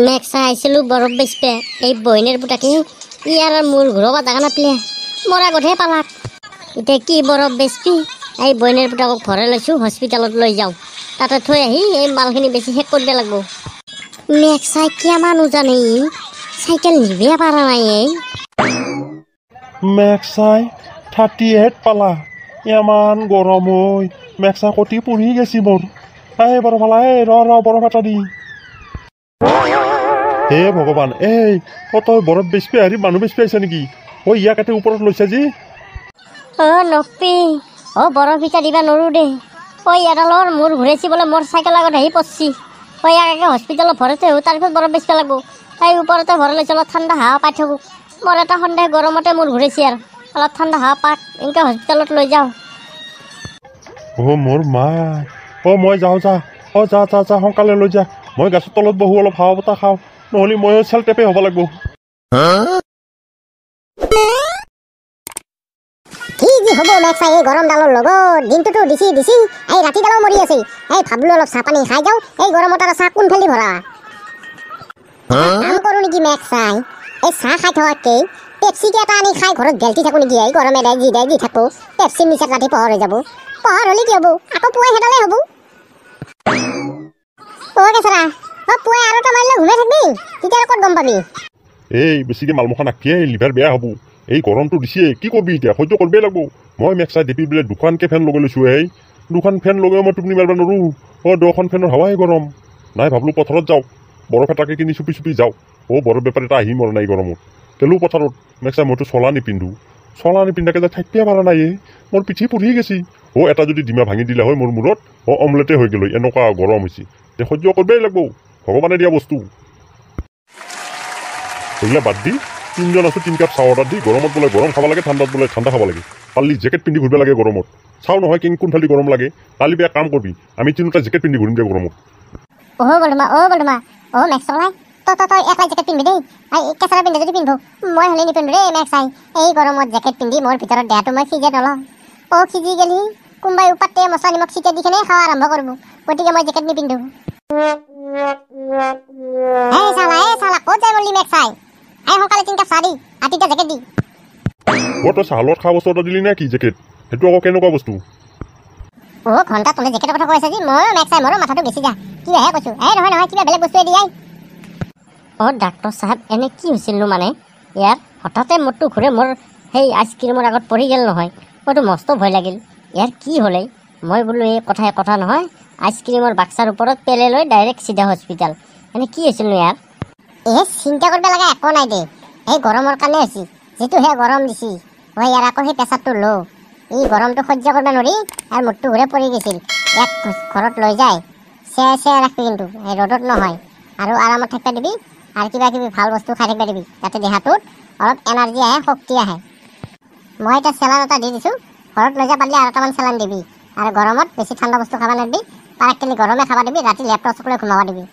next আইছিলোঁ বৰফ বেচপে এই বইনেৰ বুটাকে ইয়াৰ মূল ঘুৰবা জাগা নাপলে মৰা গধে পালাক এতিয়া কি বৰফ বেচপি এই বইনেৰ বুটাকক ভৰাই লৈছোঁ হস্পিটালত লৈ যাওঁ তাতে থৈ আহি এই মালখিনি বেছি শেষ কৰিব লাগিব নেক্সাই কিয় মানুহ জানে চাইকেল নিবে পাৰা নাই মেক্সাই 38 পালা ইমান গৰম ঐ মেক্সা কটি পুৰি গেছি মোৰ এই বৰফ পালা এই ৰ বৰফ এটা দি হে ভগৱান এই তই বৰফ বেচপি আহি মানুহ বেচপি আহিছা নেকি ঐ ইয়াক এতে ওপৰত লৈছা যি নকপি বৰফ ইটা দিবা নোৱাৰোঁ দে এডালৰ মূৰ ঘূৰাইছি বোলে মোৰ চাইকেল আগত আহি পচছি ইয়াক একে হস্পিটেলত ভৰাইতে তাৰপিছত বৰফ বেচব লাগিব এই ওপৰতে ভৰাই লৈছোঁ অলপ ঠাণ্ডা হাৱা পাই থাকোঁ মোৰ এটা সন্দেহ গৰমতে মূৰ ঘূৰাইছি আৰু অলপ ঠাণ্ডা হাৱা পাক এনেকৈ হস্পিটেলত লৈ যাওঁ মোৰ মা মই যাওঁ যা সোনকালে লৈ যা মই গাছৰ তলত বহো অলপ হাৱা বতাহ খাওঁ নহ'লে ময়ো চেল টেপে হ'ব লাগিব কি যি হ'ব মেক্সাই এই গৰম ডালৰ লগত দিনটোতো দিছি এই ৰাতিডালো মৰি আছে এই ভাবলো অলপ চাহ পানী খাই যাওঁ এই গৰমত আৰু চাহ কোনফালে ভৰা কাম কৰোঁ নেকি মেক্সাই এই চাহ খাই থকাতকে পেপচিকে এটা আনি খাই ঘৰত গেলটি থাকোঁ নেকি এই গৰমে দি থাকোঁ পেপচিৰ নিচাত ৰাতি পোহৰ হৈ যাব পোহৰ হ'লে কি হ'ব আকৌ পুৱাই সেইডালেই হ'ব কেঁচৰা পুৱাই আৰু এটা মাৰিলে ঘূৰাই থাকিবি তেতিয়া ক'ত গম পাবি এই বেছিকৈ মালমখা নাখিয়ে লিভাৰ বেয়া হ'ব এই গৰমটো দিছে কি কৰিবি এতিয়া সহ্য কৰিবই লাগিব মই মেক্সাই দেখি বোলে দুখনকৈ ফেন লগাই লৈছোঁ দুখন ফেন লগাই মই টোপনি মাৰিব নোৱাৰোঁ দুখন ফেনৰ হাৱাই গৰম নাই ভাবলোঁ পথাৰত যাওঁ বৰফ এটাকে কিনি চুপি যাওঁ বৰফ বেপাৰী এটা আহি মৰা নাই গৰমত গ'লোঁ পথাৰত মেক্সাই মইতো চলা নিপিন্ধাকৈ যে থাকিব পৰা নাই মোৰ পিঠি পুৰি গেছি এটা যদি ডিমা ভাঙি দিলে হয় মোৰ মূৰত অমলেটে হৈ গ'ল এনেকুৱা গৰম হৈছে তে সহ্য কৰিবই লাগিব ভগৱানে দিয়া বস্তু এইবিলাক বাদ দি 3জন আছোঁ 3 কাপ চাহ অৰ্ডাৰ দি গৰমত বোলে গৰম খাব লাগে ঠাণ্ডাত বোলে ঠাণ্ডা খাব লাগে কালি জেকেট পিন্ধি ঘূৰিব লাগে গৰমত চাওঁ নহয় কোনফালে গৰম লাগে কালি বেয়া কাম কৰিবি আমি 3টা জেকেট পিন্ধি ঘূৰিম দে গৰমত মেক্সাই তই একলাই জেকেট পিন্ধবি দেই কেঁচৰা পিন্ধে যদি পিন্ধো মই হ'লে নিপিন্ধো দেই মেক্সাই এই গৰমত জেকেট পিন্ধি মোৰ ভিতৰত দেহাটো মই সিজাই নলওঁ সিজি গেলি কোনোবাই উপাতে মছলা নিমখ চিটিয়াই দি কিনে খাৱা আৰম্ভ কৰিব গতিকে মই জেকেট নিপিন্ধো চালা ক'ত যাই বললি মেক্সাই সোনকালে 3 কাপ চাহ দি আতিটা জেকেট দি তই চাহৰ লগত খোৱা বস্তু এটা দিলি নে কি জেকেট সেইটো আকৌ কেনেকুৱা বস্তু ঘণ্টা তোলে জেকেটৰ কথা কৈ আছে যি মই মেক্সাই মোৰো মাথাটো বেছি যা কিবাহে কৈছোঁ নহয় কিবা বেলেগ বস্তুৱে দি ডাক্তৰ চাহেব এনে কি হৈছিলনো মানে ইয়াৰ হঠাতে মূৰটো ঘূৰে মোৰ সেই আইচক্ৰীমৰ আগত পৰি গ'ল নহয় মইতো মস্ত ভয় লাগিল ইয়াৰ কি হ'লে মই বোলো এই কথা নহয় আইচক্ৰীমৰ বাক্সাৰ ওপৰত পেলে লৈ ডাইৰেক্ট চিধা হস্পিটেল এনে কি হৈছিলনো ইয়াৰ চিন্তা কৰিব লগা একো নাই দে এই গৰমৰ কাৰণে হৈছে যিটোহে গৰম দিছি ইয়াৰ আকৌ সেই প্ৰেছাৰটো ল' এই গৰমটো সহ্য কৰিব নোৱাৰি আৰু মূৰটো ঘূৰে পৰি গৈছিল ইয়াক ঘৰত লৈ যায় চেৰ ৰাখবি কিন্তু এই ৰ'দত নহয় আৰু আৰামত থাকিব দিবি আৰু কিবা কিবি ভাল বস্তু খাই থাকিব দিবি যাতে দেহাটোত অলপ এনাৰ্জি আহে শক্তি আহে মই এতিয়া চেলান এটা দি দিছোঁ ঘৰত লৈ যা পাৰিলে আৰু এটামান চেলান দিবি আৰু গৰমত বেছি ঠাণ্ডা বস্তু খাব নিদিবি পাৰাকখিনি গৰমে খাব দিবি ৰাতি লেপটপ লৈ ঘুমাব দিবি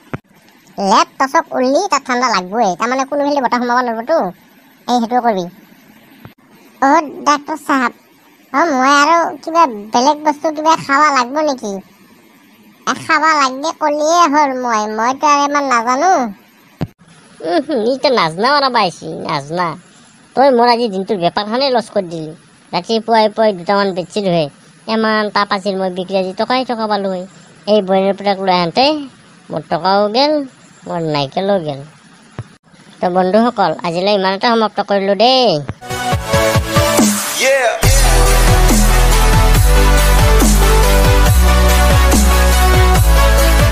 লেপটপ উৰলি তাত ঠাণ্ডা লাগবই তাৰমানে কোনোফালে বতাহ সোমাব নোৱাৰিবতো সেইটো কৰিবি ডাক্তৰ চাহাব মই আৰু কিবা বেলেগ বস্তু কিবা খাব লাগব নেকি খাব লাগে ক'লিয়ে হ'ল মইতো আৰু ইমান নাজানো ইটা নাজনা ওৰা পাইছি নাজনা তই মোৰ আজি দিনটোৰ বেপাৰখনেই লছ কৰি দিলি ৰাতিপুৱাই দুটামান বেচিলোঁ ইমান তাপ আছিল মই বিক্ৰী আজি টকা পালোঁ এই বইনৰ প্ৰডাক্ট লৈ আহোঁতে মোৰ টকাও গ'ল মোৰ নাইকেলো গ'ল তো বন্ধুসকল আজিলৈ ইমানতে সমাপ্ত কৰিলোঁ দেই